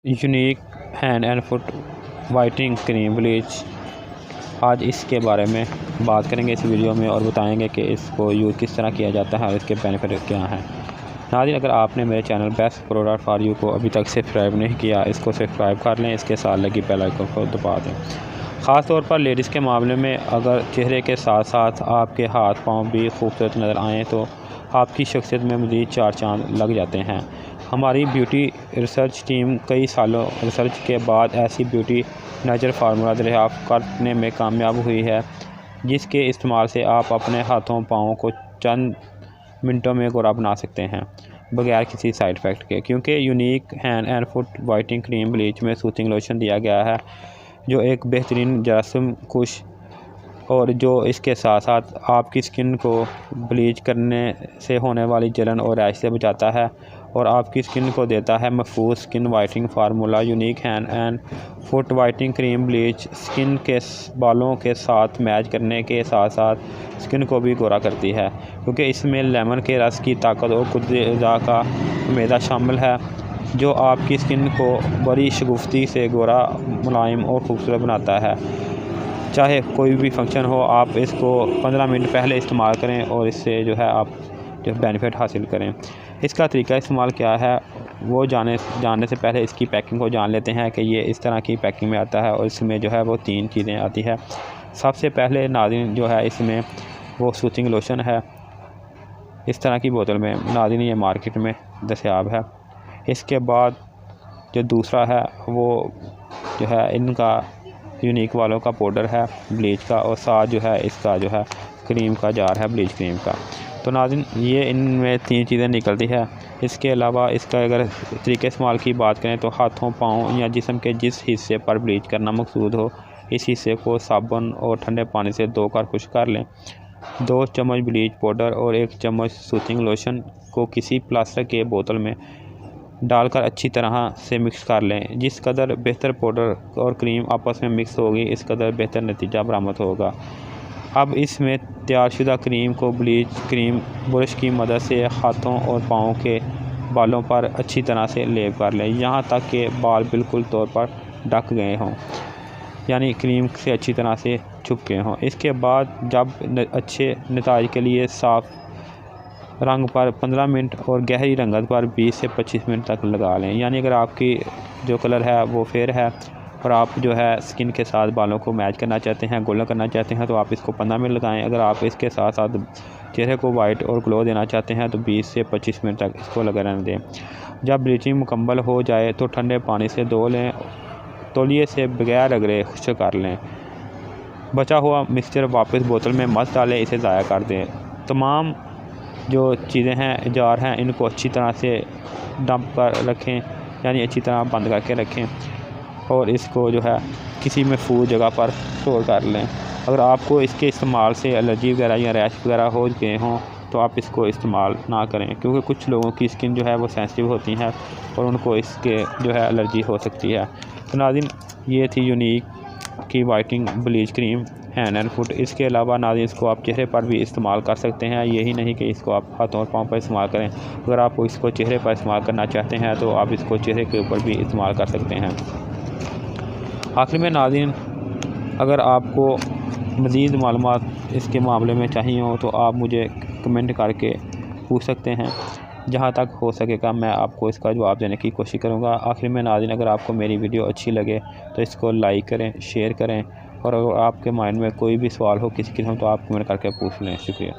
Unique hand and foot whitening cream bleach. आज इसके बारे में बात करेंगे इस वीडियो में और बताएंगे कि इसको यूज़ किस तरह किया जाता है और इसके बेनिफिट क्या हैं। नाज़रीन, अगर आपने मेरे channel best product for you को अभी तक सब्सक्राइब नहीं किया, इसको सब्सक्राइब कर लें, इसके साथ लगी बेल आइकन को दबा दें। ख़ास तौर पर लेडीज़ के मामले में अगर चेहरे के साथ साथ आपके हाथ पाँव भी खूबसूरत नज़र आएँ तो आपकी शख्सियत में मज़ीद चार चांद लग जाते हैं। हमारी ब्यूटी रिसर्च टीम कई सालों रिसर्च के बाद ऐसी ब्यूटी नेचुरल फार्मूला दरियाफ़्त करने में कामयाब हुई है जिसके इस्तेमाल से आप अपने हाथों पाँवों को चंद मिनटों में गोरा बना सकते हैं बगैर किसी साइड इफ़ेक्ट के, क्योंकि unique hand and foot whitening cream bleach में सूथिंग लोशन दिया गया है जो एक बेहतरीन जरासीम कुश और जो इसके साथ साथ आपकी स्किन को ब्लीच करने से होने वाली जलन और रैश से बचाता है और आपकी स्किन को देता है महफूज skin whitening formula. Unique hand and foot whitening cream bleach skin के बालों के साथ मैच करने के साथ साथ स्किन को भी गोरा करती है, क्योंकि इसमें लेमन के रस की ताकत और कुदरत का मैदा शामिल है जो आपकी स्किन को बड़ी शगुफ्ती से गोरा, मुलायम और खूबसूरत बनाता है। चाहे कोई भी फंक्शन हो, आप इसको 15 मिनट पहले इस्तेमाल करें और इससे जो है आप जो बेनिफिट हासिल करें। इसका तरीका इस्तेमाल क्या है वो जानने से पहले इसकी पैकिंग को जान लेते हैं कि ये इस तरह की पैकिंग में आता है और इसमें जो है वो 3 चीज़ें आती है। सबसे पहले नाज़रीन जो है इसमें वो सूथिंग लोशन है, इस तरह की बोतल में। नाज़रीन ये मार्केट में दस्तयाब है। इसके बाद जो दूसरा है वो जो है इनका यूनिक वालों का पाउडर है ब्लीच का, और साथ जो है इसका जो है क्रीम का जार है ब्लीच क्रीम का। तो नाज़रीन ये इनमें 3 चीज़ें निकलती है। इसके अलावा इसका अगर तरीके इस्तेमाल की बात करें तो हाथों, पाँव या जिस्म के जिस हिस्से पर ब्लीच करना मकसूद हो इस हिस्से को साबुन और ठंडे पानी से 2 बार खुश्क कर लें। 2 चम्मच ब्लीच पाउडर और 1 चम्मच सूथिंग लोशन को किसी प्लास्टिक के बोतल में डालकर अच्छी तरह से मिक्स कर लें। जिस कदर बेहतर पाउडर और क्रीम आपस में मिक्स होगी इस कदर बेहतर नतीजा बरामद होगा। अब इसमें तैयारशुदा क्रीम को ब्लीच क्रीम ब्रश की मदद से हाथों और पाँवों के बालों पर अच्छी तरह से लेप कर लें, यहाँ तक कि बाल बिल्कुल तौर पर ढक गए हों, यानी क्रीम से अच्छी तरह से छुप गए हों। इसके बाद जब अच्छे नतीजे के लिए साफ़ रंग पर 15 मिनट और गहरी रंगत पर 20 से 25 मिनट तक लगा लें। यानी अगर आपकी जो कलर है वो फेयर है और आप जो है स्किन के साथ बालों को मैच करना चाहते हैं, गोल्डन करना चाहते हैं, तो आप इसको 15 मिनट लगाएं। अगर आप इसके साथ साथ चेहरे को वाइट और ग्लो देना चाहते हैं तो 20 से 25 मिनट तक इसको लगा रहने दें। जब ब्लीचिंग मुकम्मल हो जाए तो ठंडे पानी से धो लें, तौलिए से बगैर रगड़े खुश्क कर लें। बचा हुआ मिक्सचर वापस बोतल में मत डालें, इसे ज़ाया कर दें। तमाम जो चीज़ें हैं, जार हैं, इनको अच्छी तरह से डंप कर रखें, यानी अच्छी तरह बंद करके रखें और इसको जो है किसी महफूज जगह पर स्टोर कर लें। अगर आपको इसके इस्तेमाल से एलर्जी वगैरह या रैश वगैरह हो गए हों तो आप इसको इस्तेमाल ना करें, क्योंकि कुछ लोगों की स्किन जो है वो सेंसिटिव होती है और उनको इसके जो है एलर्जी हो सकती है। तो नाज़रीन ये थी यूनिक की whitening bleach cream hand and foot. इसके अलावा नाज़रीन इसको आप चेहरे पर भी इस्तेमाल कर सकते हैं, यही नहीं कि इसको आप हाथों और पाँव पर इस्तेमाल करें। अगर आप इसको चेहरे पर इस्तेमाल करना चाहते हैं तो आप इसको चेहरे के ऊपर भी इस्तेमाल कर सकते हैं। आखिर में नाज़रीन अगर आपको मज़ीद मालूमात इसके मामले में चाहिए हो तो आप मुझे कमेंट करके पूछ सकते हैं, जहाँ तक हो सकेगा मैं आपको इसका जवाब देने की कोशिश करूँगा। आखिर में नाज़रीन अगर आपको मेरी वीडियो अच्छी लगे तो इसको लाइक करें, शेयर करें और अगर आपके माइंड में कोई भी सवाल हो किसी किस्म तो आप कमेंट करके पूछ लें। शुक्रिया।